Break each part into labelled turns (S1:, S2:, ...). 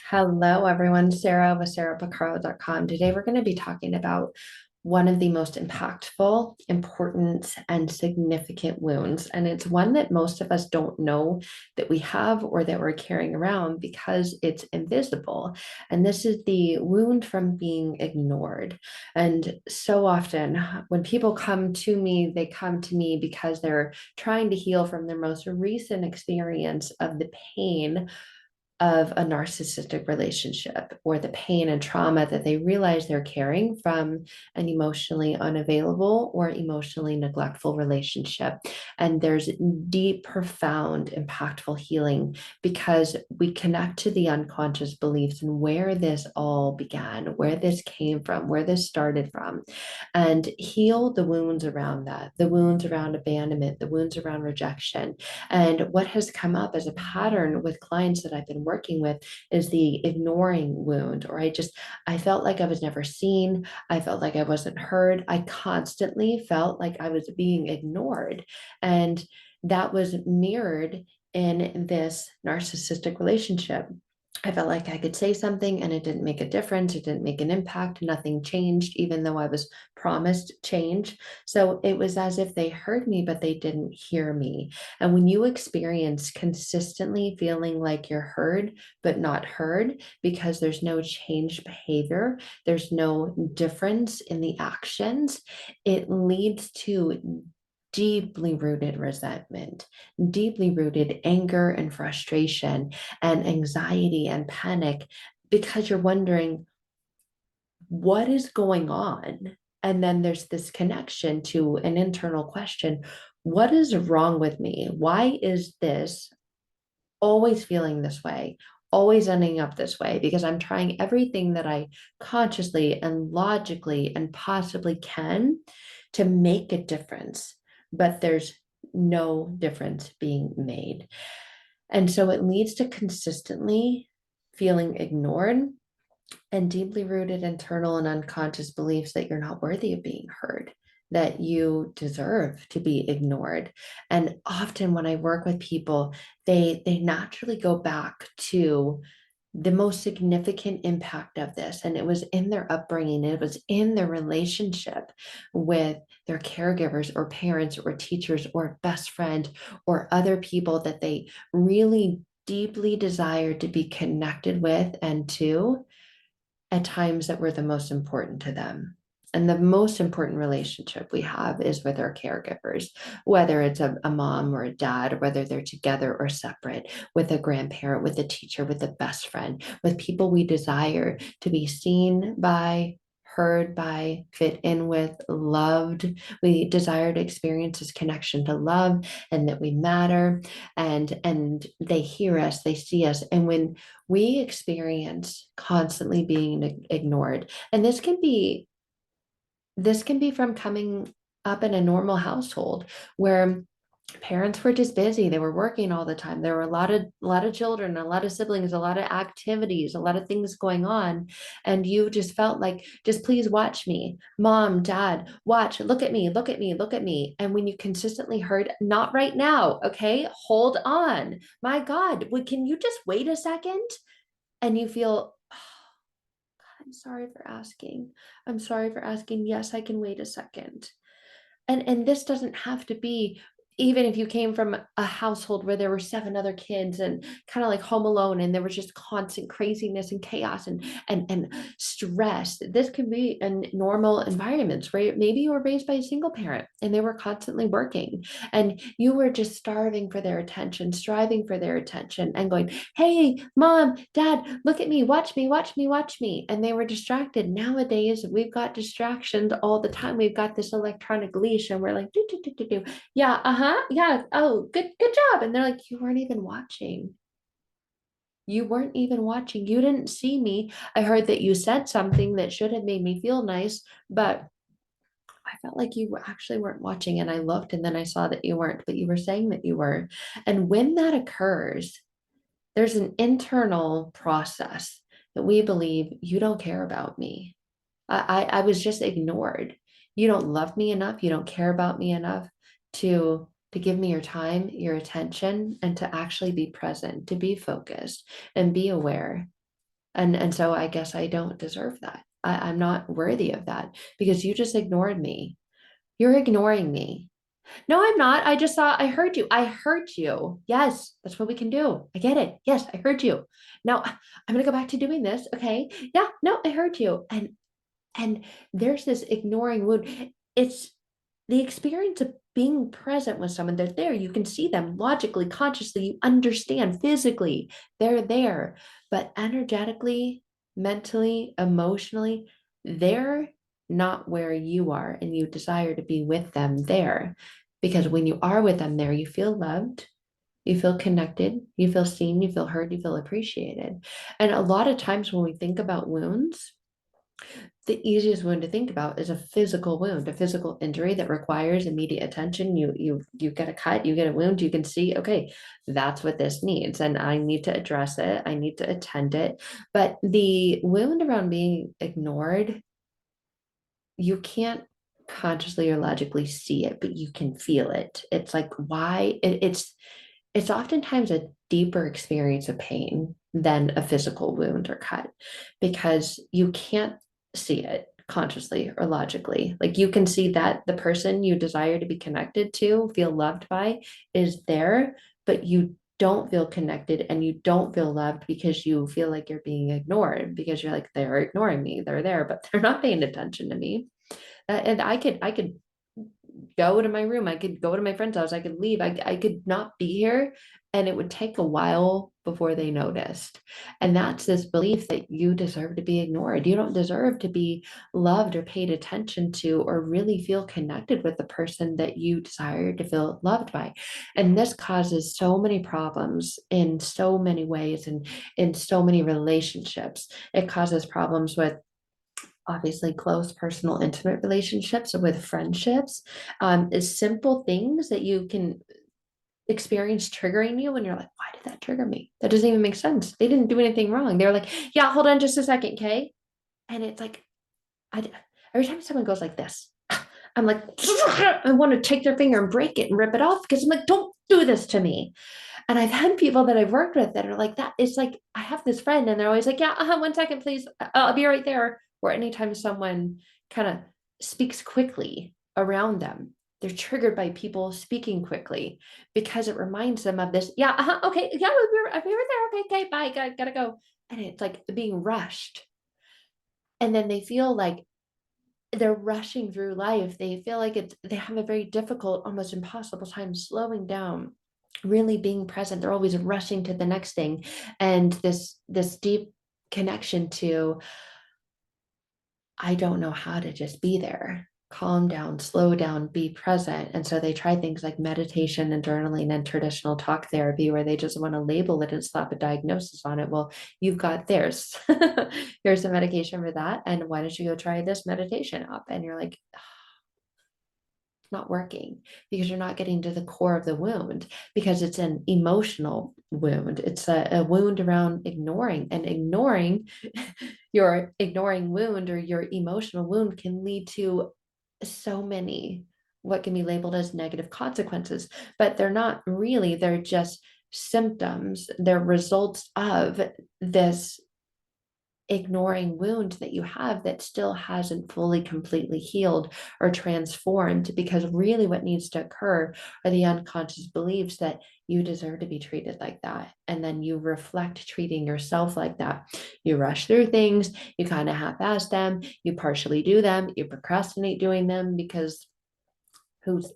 S1: Hello, everyone. Sarah with sarahpicaro.com. Today, we're going to be talking about one of the most impactful, important, and significant wounds. And it's one that most of us don't know that we have or that we're carrying around because it's invisible. And this is the wound from being ignored. And so often, when people come to me, they come to me because they're trying to heal from their most recent experience of the pain of a narcissistic relationship or the pain and trauma that they realize they're carrying from an emotionally unavailable or emotionally neglectful relationship. And there's deep, profound, impactful healing because we connect to the unconscious beliefs and where this all began, where this came from, where this started from, and heal the wounds around that, the wounds around abandonment, the wounds around rejection. And what has come up as a pattern with clients that I've been working with is the ignoring wound, or I felt like I was never seen. I felt like I wasn't heard. I constantly felt like I was being ignored. And that was mirrored in this narcissistic relationship. I felt like I could say something and it didn't make a difference. It didn't make an impact. Nothing changed, even though I was promised change. So it was as if they heard me, but they didn't hear me. And when you experience consistently feeling like you're heard, but not heard, because there's no changed behavior, there's no difference in the actions, it leads to deeply rooted resentment, deeply rooted anger and frustration and anxiety and panic because you're wondering what is going on. And then there's this connection to an internal question. What is wrong with me? Why is this always feeling this way, always ending up this way? Because I'm trying everything that I consciously and logically and possibly can to make a difference, but there's no difference being made. And so it leads to consistently feeling ignored and deeply rooted internal and unconscious beliefs that you're not worthy of being heard, that you deserve to be ignored. And often when I work with people, they naturally go back to the most significant impact of this. And it was in their upbringing, it was in their relationship with their caregivers or parents or teachers or best friend or other people that they really deeply desired to be connected with and to at times that were the most important to them. And the most important relationship we have is with our caregivers, whether it's a mom or a dad, or whether they're together or separate, with a grandparent, with a teacher, with a best friend, with people we desire to be seen by, heard by, fit in with, loved. We desire to experience this connection to love and that we matter, and they hear us, they see us. And when we experience constantly being ignored, and this can be from coming up in a normal household where parents were just busy. They were working all the time. There were a lot of children, a lot of siblings, a lot of activities, a lot of things going on. And you just felt like, just please watch me. Mom, dad, watch, look at me, look at me, look at me. And when you consistently heard, not right now, okay, hold on. My God, can you just wait a second? And you feel, I'm sorry for asking. I'm sorry for asking. Yes, I can wait a second. And this doesn't have to be, even if you came from a household where there were seven other kids and kind of like home alone and there was just constant craziness and chaos and stress. This can be in normal environments where maybe you were raised by a single parent and they were constantly working and you were just starving for their attention, striving for their attention and going, hey, mom, dad, look at me, watch me, watch me, watch me. And they were distracted. Nowadays, we've got distractions all the time. We've got this electronic leash and we're like, do, do, do, do, do. Yeah, uh-huh, yeah, oh, good job. And they're like, you weren't even watching. You weren't even watching. You didn't see me. I heard that you said something that should have made me feel nice, but I felt like you actually weren't watching. And I looked and then I saw that you weren't, but you were saying that you were. And when that occurs, there's an internal process that we believe you don't care about me. I was just ignored. You don't love me enough. You don't care about me enough to give me your time, your attention, and to actually be present, to be focused and be aware. And so I guess I don't deserve that. I'm not worthy of that because you just ignored me. You're ignoring me. No, I'm not. I just saw, I heard you. I heard you. Yes, that's what we can do. I get it. Yes, I heard you. Now I'm going to go back to doing this. Okay. Yeah, no, I heard you. And there's this ignoring wound. It's the experience of being present with someone. They're there. You can see them logically, consciously. You understand physically. They're there. But energetically, mentally, emotionally, they're not where you are. And you desire to be with them there. Because when you are with them there, you feel loved. You feel connected, you feel seen, you feel heard, you feel appreciated. And a lot of times when we think about wounds, the easiest wound to think about is a physical wound, a physical injury that requires immediate attention. You get a cut, you get a wound, you can see, okay, that's what this needs, and I need to address it. I need to attend it. But the wound around being ignored, you can't consciously or logically see it, but you can feel it. It's like why it's oftentimes a deeper experience of pain than a physical wound or cut because you can't see it consciously or logically. Like you can see that the person you desire to be connected to, feel loved by, is there, but you don't feel connected and you don't feel loved because you feel like you're being ignored because you're like, they're ignoring me, they're there, but they're not paying attention to me. And I could go to my room. I could go to my friend's house. I could leave. I could not be here. And it would take a while before they noticed. And that's this belief that you deserve to be ignored. You don't deserve to be loved or paid attention to or really feel connected with the person that you desire to feel loved by. And this causes so many problems in so many ways and in so many relationships. It causes problems with obviously close personal intimate relationships with friendships, is simple things that you can experience triggering you and you're like, why did that trigger me? That doesn't even make sense. They didn't do anything wrong. They're like, yeah, hold on just a second, okay? And it's like I every time someone goes like this, I'm like, I want to take their finger and break it and rip it off because I'm like, don't do this to me. And I've had people that I've worked with that are like that. It's like I have this friend and they're always like, yeah, 1 second, please. I'll be right there. Or anytime someone kind of speaks quickly around them, they're triggered by people speaking quickly because it reminds them of this. Yeah, okay, yeah, I'll be right there. Okay, okay, bye, gotta go. And it's like being rushed. And then they feel like they're rushing through life. They feel like they have a very difficult, almost impossible time slowing down, really being present. They're always rushing to the next thing. And this deep connection to, I don't know how to just be there. Calm down, slow down, be present. And so they try things like meditation and journaling and traditional talk therapy where they just want to label it and slap a diagnosis on it. Well, you've got theirs. Here's a medication for that. And why don't you go try this meditation up? And you're like, not working because you're not getting to the core of the wound because it's an emotional wound. It's a wound around ignoring, and ignoring your ignoring wound or your emotional wound can lead to so many what can be labeled as negative consequences, but they're not really, they're just symptoms, they're results of this ignoring wound that you have that still hasn't fully completely healed or transformed, because really what needs to occur are the unconscious beliefs that you deserve to be treated like that, and then you reflect treating yourself like that. You rush through things, you kind of half-ass them, you partially do them, you procrastinate doing them because who's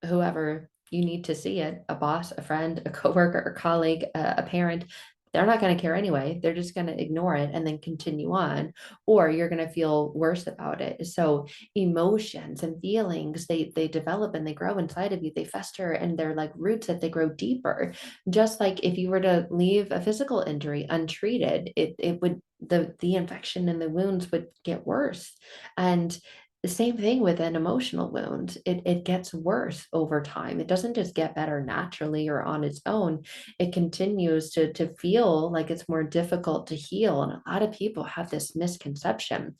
S1: whoever you need to see it, a boss, a friend, a coworker, a colleague, a parent, they're not going to care anyway. They're just going to ignore it and then continue on, or you're going to feel worse about it. So emotions and feelings, they develop and they grow inside of you. They fester and they're like roots that they grow deeper. Just like if you were to leave a physical injury untreated, it would the infection and the wounds would get worse. And The same thing with an emotional wound. It gets worse over time. It doesn't just get better naturally or on its own. It continues to feel like it's more difficult to heal. And a lot of people have this misconception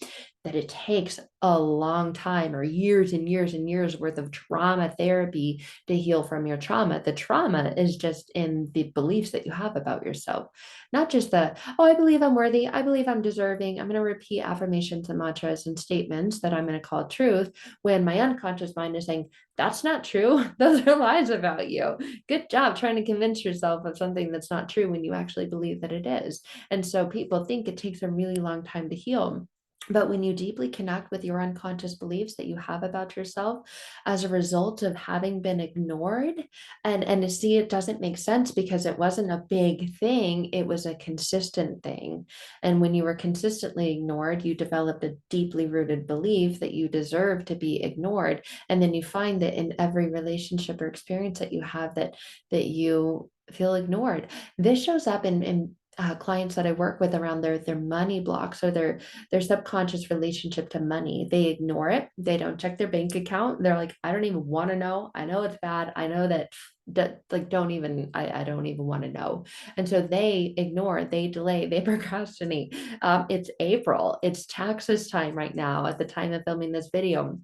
S1: that it takes a long time or years and years and years worth of trauma therapy to heal from your trauma. The trauma is just in the beliefs that you have about yourself, not just the, oh, I believe I'm worthy. I believe I'm deserving. I'm going to repeat affirmations and mantras and statements that I'm going to call truth when my unconscious mind is saying, that's not true. Those are lies about you. Good job trying to convince yourself of something that's not true when you actually believe that it is. And so people think it takes a really long time to heal. But when you deeply connect with your unconscious beliefs that you have about yourself as a result of having been ignored, and to see, it doesn't make sense because it wasn't a big thing, it was a consistent thing. And when you were consistently ignored, you developed a deeply rooted belief that you deserve to be ignored. And then you find that in every relationship or experience that you have, that you feel ignored. This shows up in clients that I work with around their money blocks or their subconscious relationship to money. They ignore it. They don't check their bank account. They're like, I don't even want to know. I know it's bad. I know that like I don't even want to know. And so they ignore, they delay, they procrastinate. It's April. It's taxes time right now at the time of filming this video.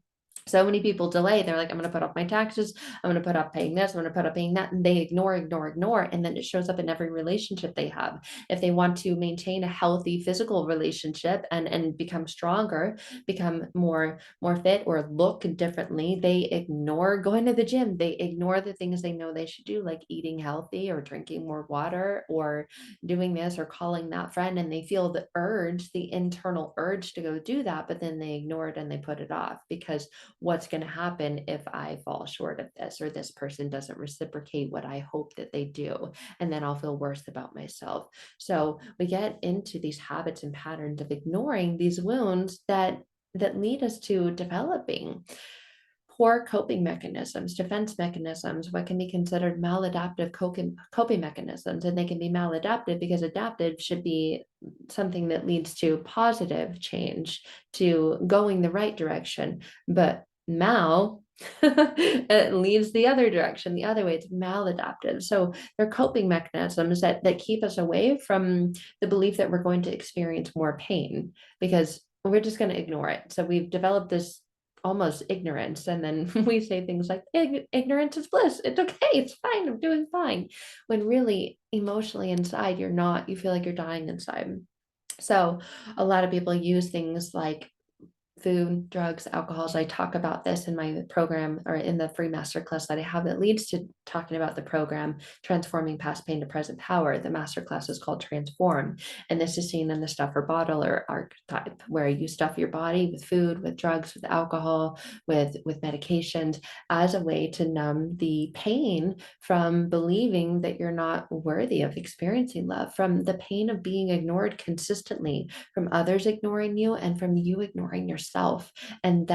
S1: So many people delay. They're like, I'm going to put off my taxes. I'm going to put off paying this. I'm going to put off paying that. And they ignore, ignore, ignore. And then it shows up in every relationship they have. If they want to maintain a healthy physical relationship and become stronger, become more fit or look differently, they ignore going to the gym. They ignore the things they know they should do, like eating healthy or drinking more water or doing this or calling that friend. And they feel the urge, the internal urge to go do that, but then they ignore it and they put it off because what's going to happen if I fall short of this or this person doesn't reciprocate what I hope that they do? And then I'll feel worse about myself. So we get into these habits and patterns of ignoring these wounds that lead us to developing poor coping mechanisms, defense mechanisms, what can be considered maladaptive coping mechanisms. And they can be maladaptive because adaptive should be something that leads to positive change, to going the right direction. But mal, it leads the other direction, the other way. It's maladaptive. So they're coping mechanisms that keep us away from the belief that we're going to experience more pain because we're just going to ignore it. So we've developed this almost ignorance, and then we say things like ignorance is bliss, it's okay, it's fine, I'm doing fine, when really emotionally inside you're not, you feel like you're dying inside. So a lot of people use things like food, drugs, alcohols. I talk about this in my program or in the free masterclass that I have that leads to talking about the program, Transforming Past Pain to Present Power. The masterclass is called Transform. And this is seen in the stuffer bottler archetype, where you stuff your body with food, with drugs, with alcohol, with medications as a way to numb the pain from believing that you're not worthy of experiencing love, from the pain of being ignored consistently, from others ignoring you, and from you ignoring yourself. And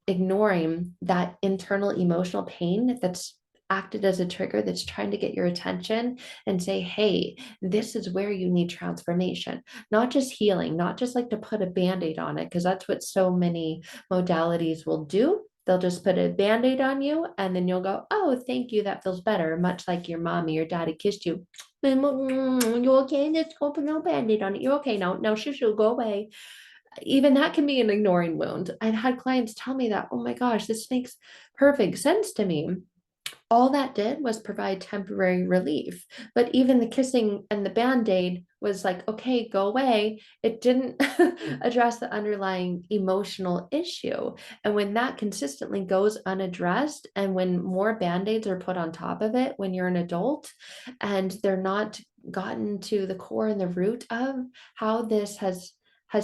S1: ignoring that internal emotional pain that's acted as a trigger that's trying to get your attention and say, hey, this is where you need transformation, not just healing, not just like to put a band-aid on it, because that's what so many modalities will do. They'll just put a band-aid on you and then you'll go, oh, thank you, that feels better, much like your mommy or daddy kissed you. You okay? Let's go put no band-aid on it. You're okay now. No, shoo, go away. Even that can be an ignoring wound. I've had clients tell me that, oh my gosh, this makes perfect sense to me. All that did was provide temporary relief. But even the kissing and the band-aid was like, okay, go away. It didn't address the underlying emotional issue. And when that consistently goes unaddressed, and when more band-aids are put on top of it when you're an adult, and they're not gotten to the core and the root of how this has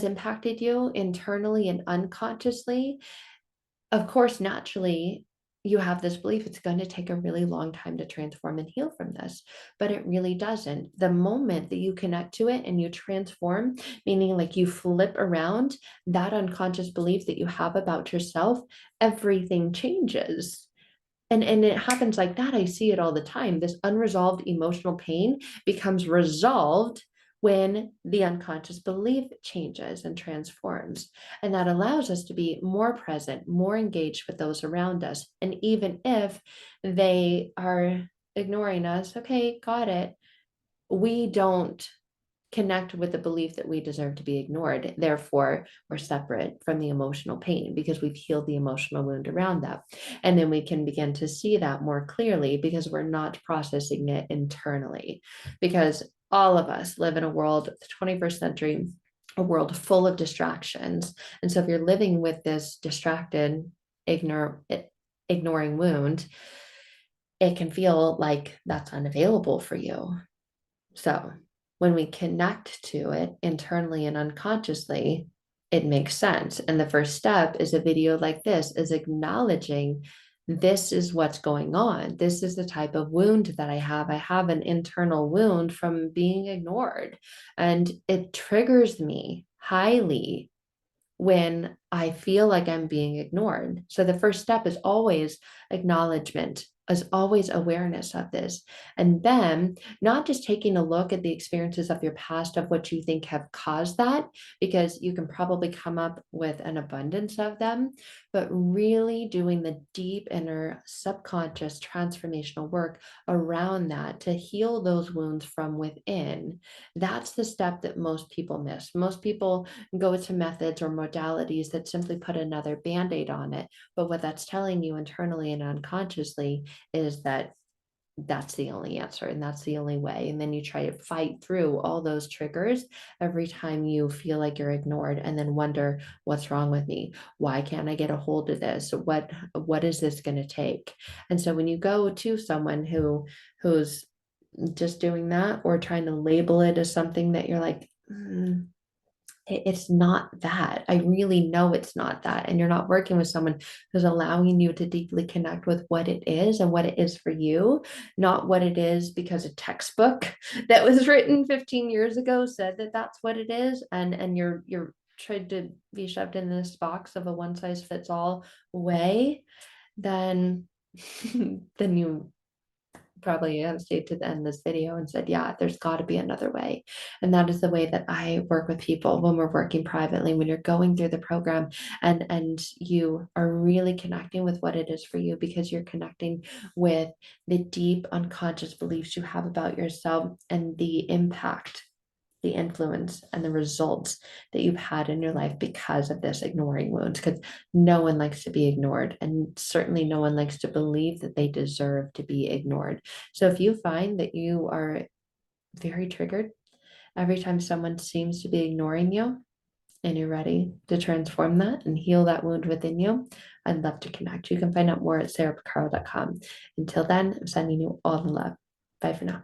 S1: impacted you internally and unconsciously, of course, naturally, you have this belief it's going to take a really long time to transform and heal from this, but it really doesn't. The moment that you connect to it and you transform, meaning like you flip around that unconscious belief that you have about yourself, everything changes. And it happens like that. I see it all the time. This unresolved emotional pain becomes resolved when the unconscious belief changes and transforms. And that allows us to be more present, more engaged with those around us. And even if they are ignoring us, okay, got it. We don't connect with the belief that we deserve to be ignored. Therefore, we're separate from the emotional pain because we've healed the emotional wound around that. And then we can begin to see that more clearly because we're not processing it internally. Because all of us live in a world, the 21st century, a world full of distractions. And so if you're living with this distracted, ignoring wound, it can feel like that's unavailable for you. So when we connect to it internally and unconsciously, it makes sense. And the first step is a video like this is acknowledging this is what's going on. This is the type of wound that I have. I have an internal wound from being ignored, and it triggers me highly when I feel like I'm being ignored. So the first step is always acknowledgement, is always awareness of this. And then not just taking a look at the experiences of your past of what you think have caused that, because you can probably come up with an abundance of them, but really doing the deep inner subconscious transformational work around that to heal those wounds from within. That's the step that most people miss. Most people go to methods or modalities that simply put another band-aid on it. But what that's telling you internally and unconsciously is that that's the only answer and that's the only way. And then you try to fight through all those triggers every time you feel like you're ignored and then wonder, what's wrong with me? Why can't I get a hold of this? What is this going to take? And so when you go to someone who's just doing that or trying to label it as something that you're like, it's not that. I really know it's not that. And you're not working with someone who's allowing you to deeply connect with what it is and what it is for you, not what it is because a textbook that was written 15 years ago said that that's what it is. And you're trying to be shoved in this box of a one size fits all way, then then you probably have stayed to the end of this video and said, yeah, there's got to be another way. And that is the way that I work with people when we're working privately, when you're going through the program and you are really connecting with what it is for you because you're connecting with the deep unconscious beliefs you have about yourself and the impact, the influence and the results that you've had in your life because of this ignoring wounds, because no one likes to be ignored, and certainly no one likes to believe that they deserve to be ignored. So if you find that you are very triggered every time someone seems to be ignoring you and you're ready to transform that and heal that wound within you, I'd love to connect. You can find out more at sarahpicaro.com. Until then, I'm sending you all the love. Bye for now.